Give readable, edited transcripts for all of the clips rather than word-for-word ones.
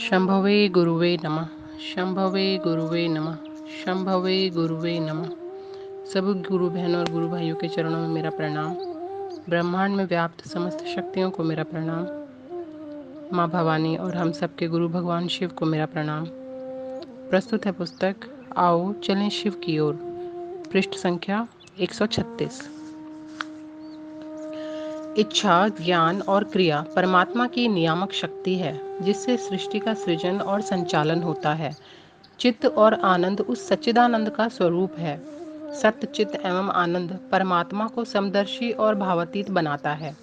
शंभवे गुरुवे नमः। शंभवे गुरुवे नमः। शंभवे गुरुवे नमः। सभी गुरु बहनों और गुरु भाइयों के चरणों में मेरा प्रणाम। ब्रह्मांड में व्याप्त समस्त शक्तियों को मेरा प्रणाम। माँ भवानी और हम सबके गुरु भगवान शिव को मेरा प्रणाम। प्रस्तुत है पुस्तक आओ चलें शिव की ओर, पृष्ठ संख्या 136। इच्छा, ज्ञान और क्रिया परमात्मा की नियामक शक्ति है जिससे सृष्टि का सृजन और संचालन होता है। चित्त और आनंद उस सच्चिदानंद का स्वरूप है। सत्य, चित्त एवं आनंद परमात्मा को समदर्शी और भावातीत बनाता है।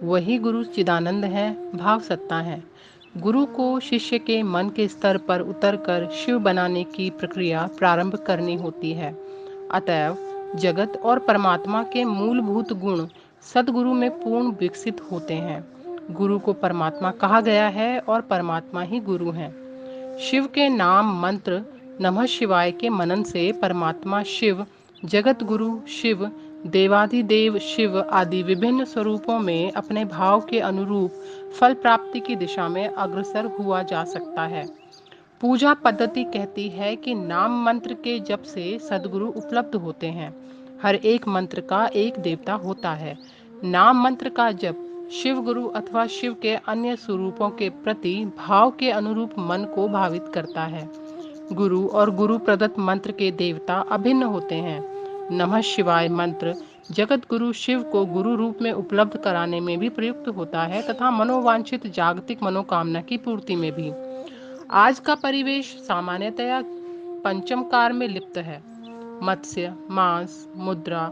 वही गुरु चिदानंद है, भाव सत्ता है। गुरु को शिष्य के मन के स्तर पर उतरकर शिव बनाने की प्रक्रिया प्रारंभ करनी होती है। अतएव जगत और परमात्मा के मूलभूत गुण सद्गुरु में पूर्ण विकसित होते हैं। गुरु को परमात्मा कहा गया है और परमात्मा ही गुरु है। शिव के नाम मंत्र नमः शिवाय के मनन से परमात्मा शिव, जगत गुरु शिव, देवाधिदेव शिव आदि विभिन्न स्वरूपों में अपने भाव के अनुरूप फल प्राप्ति की दिशा में अग्रसर हुआ जा सकता है। पूजा पद्धति कहती है कि नाम मंत्र के जप से सद्गुरु उपलब्ध होते हैं। हर एक मंत्र का एक देवता होता है। नाम मंत्र का जप शिव गुरु अथवा शिव के अन्य स्वरूपों के प्रति भाव के अनुरूप मन को भावित करता है। गुरु और गुरु प्रदत्त मंत्र के देवता अभिन्न होते हैं। नमः शिवाय मंत्र जगत गुरु शिव को गुरु रूप में उपलब्ध कराने में भी प्रयुक्त होता है तथा मनोवांछित जागतिक मनोकामना की पूर्ति में भी। आज का परिवेश सामान्यतया पंचमकार में लिप्त है। मत्स्य, मांस, मुद्रा,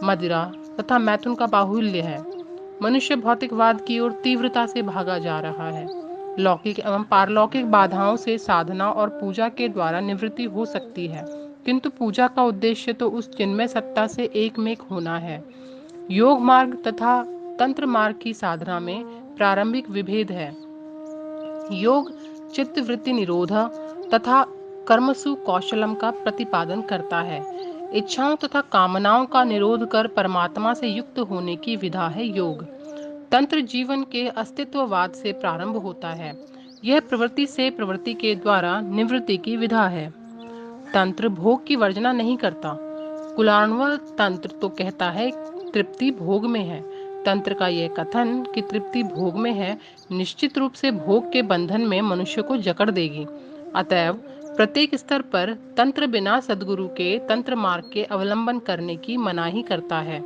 मदिरा तथा मैथुन का बाहुल्य है। मनुष्य भौतिकवाद की ओर तीव्रता से भागा जा रहा है। लौकिक एवं पारलौकिक बाधाओं से साधना और पूजा के द्वारा निवृत्ति हो सकती है, किंतु पूजा का उद्देश्य तो उस चिन्मय सत्ता से एकमेक होना है। योग मार्ग तथा तंत्र मार्ग की साधना में प्रारंभिक विभेद है। योग चित्त वृत्ति निरोध तथा कर्मसु कौशलम का प्रतिपादन करता है। इच्छाओं तथा कामनाओं का निरोध कर परमात्मा से युक्त होने की विधा है योग। तंत्र जीवन के अस्तित्ववाद से प्रारंभ होता है। यह प्रवृत्ति से प्रवृत्ति के द्वारा निवृत्ति की विधा है। तंत्र भोग की वर्जना नहीं करता। कुलाणव तंत्र तो कहता है तृप्ति भोग में है। तंत्र का यह कथन कि तृप्ति भोग में है निश्चित रूप से भोग के बंधन में मनुष्य को जकड़ देगी। अतएव प्रत्येक स्तर पर तंत्र बिना सद्गुरु के तंत्र मार्ग के अवलंबन करने की मनाही करता है।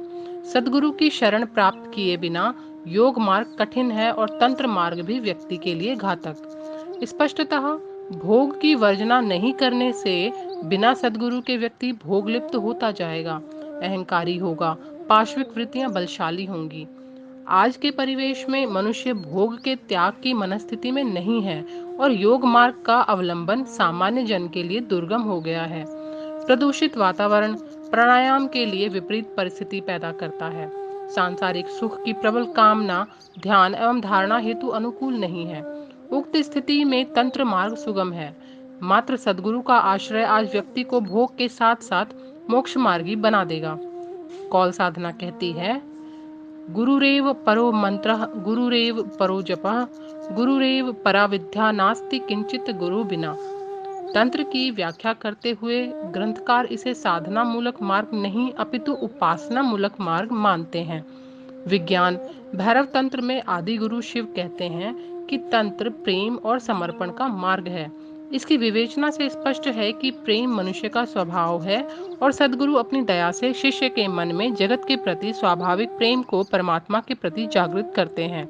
सद्गुरु की शरण प्राप्त किए बिना योग मार्ग कठिन है और तंत्र मार्ग भी व्यक्ति के लिए घातक। स्पष्टतः भोग की वर्जना नहीं करने से बिना सद्गुरु के व्यक्ति भोग लिप्त होता जाएगा, अहंकारी होगा, पाश्विक वृत्तियां बलशाली होंगी। आज के परिवेश में मनुष्य भोग के त्याग की मनस्थिति में नहीं है और योग मार्ग का अवलंबन सामान्य जन के लिए दुर्गम हो गया है। प्रदूषित वातावरण प्राणायाम के लिए विपरीत परिस्थिति पैदा करता है। सांसारिक सुख की प्रबल कामना ध्यान एवं धारणा हेतु अनुकूल नहीं है। उक्त स्थिति में तंत्र मार्ग सुगम है। मात्र सद्गुरु का आश्रय आज व्यक्ति को भोग के साथ साथ मोक्ष मार्गी बना देगा। कौल साधना कहती है गुरुरेव परो मंत्रः गुरुरेव परो जपः गुरुरेव परा विद्या नास्ति किंचित गुरु बिना। तंत्र की व्याख्या करते हुए ग्रंथकार इसे साधना मूलक मार्ग नहीं अपितु उपासना मूलक मार्ग मानते हैं। विज्ञान भैरव तंत्र में आदि गुरु शिव कहते हैं कि तंत्र प्रेम और समर्पण का मार्ग है। इसकी विवेचना से स्पष्ट है कि प्रेम मनुष्य का स्वभाव है और सद्गुरु अपनी दया से शिष्य के मन में जगत के प्रति स्वाभाविक प्रेम को परमात्मा के प्रति जागृत करते हैं।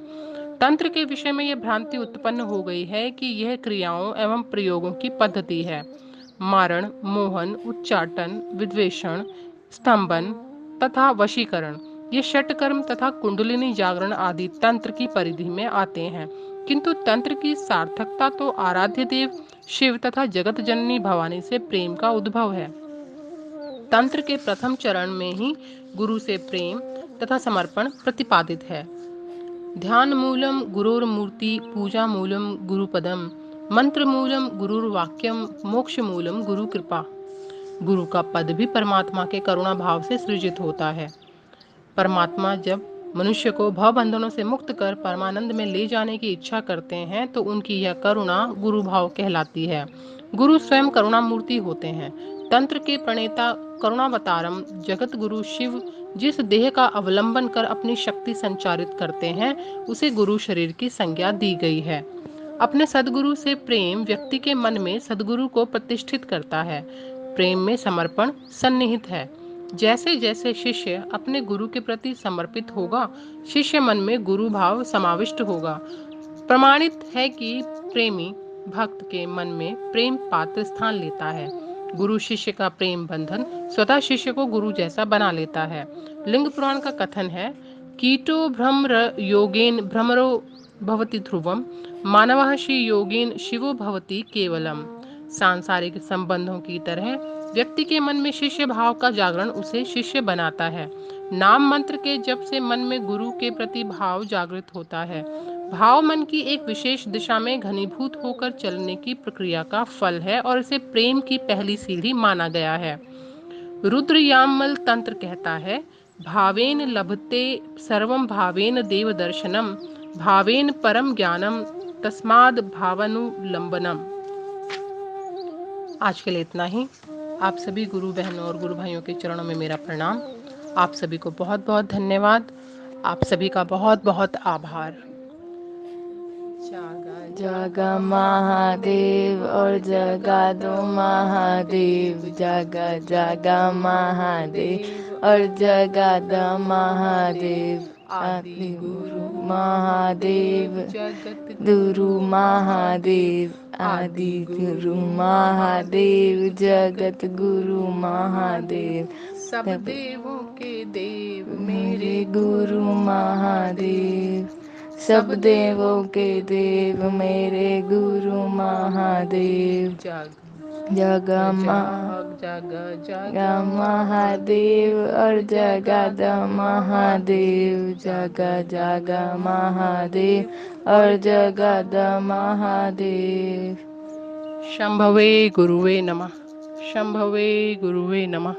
तंत्र के विषय में यह भ्रांति उत्पन्न हो गई है कि यह क्रियाओं एवं प्रयोगों की पद्धति है। मारण, मोहन, उच्चाटन, विद्वेषण, स्तंभन तथा वशीकरण ये षटकर्म तथा कुंडलिनी जागरण आदि तंत्र की परिधि में आते हैं, किंतु तंत्र की सार्थकता तो आराध्य देव शिव तथा जगत जननी भवानी से प्रेम का उद्भव है। तंत्र के प्रथम चरण में ही गुरु से प्रेम तथा समर्पण प्रतिपादित है। ध्यान मूलम गुरुर्मूर्ति, पूजा मूलम गुरुपदम, मंत्र मूलम गुरुर्वाक्यम, मोक्ष मूलम गुरु कृपा। गुरु का पद भी परमात्मा के करुणा भाव से सृजित होता है। परमात्मा जब मनुष्य को भवबंधनों से मुक्त कर परमानंद में ले जाने की इच्छा करते हैं तो उनकी यह करुणा गुरु भाव कहलाती है। गुरु स्वयं करुणा मूर्ति होते हैं। तंत्र के प्रणेता करुणावतारम जगत गुरु शिव जिस देह का अवलंबन कर अपनी शक्ति संचारित करते हैं उसे गुरु शरीर की संज्ञा दी गई है। अपने सदगुरु से प्रेम व्यक्ति के मन में सदगुरु को प्रतिष्ठित करता है। प्रेम में समर्पण सन्निहित है। जैसे जैसे शिष्य अपने गुरु के प्रति समर्पित होगा, शिष्य मन में गुरु भाव समाविष्ट होगा। प्रमाणित है कि प्रेमी भक्त के मन में प्रेम पात्र स्थान लेता है। गुरु शिष्य का प्रेम बंधन स्वतः शिष्य को गुरु जैसा बना लेता है। लिंग पुराण का कथन है, कीटो भ्रमर योगेन भ्रमरो भवति ध्रुवम मानवः श्री योगेन शिवो भवति केवलम। सांसारिक संबंधों की तरह व्यक्ति के मन में शिष्य भाव का जागरण उसे शिष्य बनाता है। नाम मंत्र के जप से मन में गुरु के प्रति भाव जागृत होता है। भाव मन की एक विशेष दिशा में घनीभूत होकर चलने की प्रक्रिया का फल है और इसे प्रेम की पहली सीढ़ी माना गया है। रुद्र यामल तंत्र कहता है, भावेन लभते सर्वं भावेन देव दर्शनम भावेन परम ज्ञानम तस्माद भावनुलंबनम। आज के लिए इतना ही। आप सभी गुरु बहनों और गुरु भाइयों के चरणों में मेरा प्रणाम। आप सभी को बहुत बहुत धन्यवाद। आप सभी का बहुत बहुत आभार। जागा महादेव और जगा दो महादेव, जागा जागा महादेव और जगा दो महादेव। आदि गुरु महादेव जगत गुरु महादेव, आदि गुरु महादेव जगत गुरु महादेव। सब देवों के देव मेरे गुरु महादेव, सब देवों के देव मेरे गुरु महादेव। जगा महादेव और जगा द महादेव, जगा जगा महादेव और जगा द महादेव। शंभवे गुरुवे नमः, शंभवे गुरुवे नमः,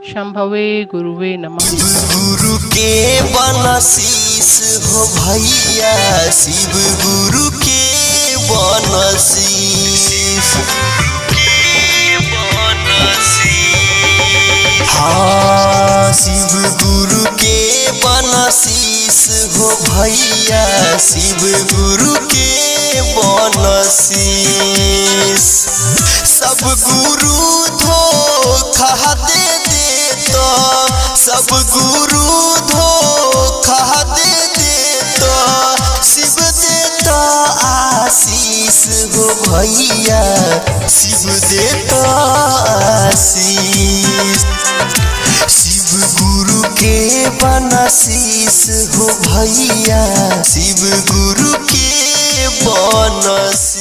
शंभवे गुरुवे नमः। गुरु के बनशीष हो भैया, शिव गुरु के बनशीष। हाँ, शिव गुरु के बनशीष हो भैया, शिव गुरु के बनशीष। सब गुरु धोखा दे देता, सब गुरु धोखा दे देता, शिव देता आशीष हो भैया, शिव देता आशीष। शिव गुरु के बनशीष हो भैया, शिव गुरु के बनशीष।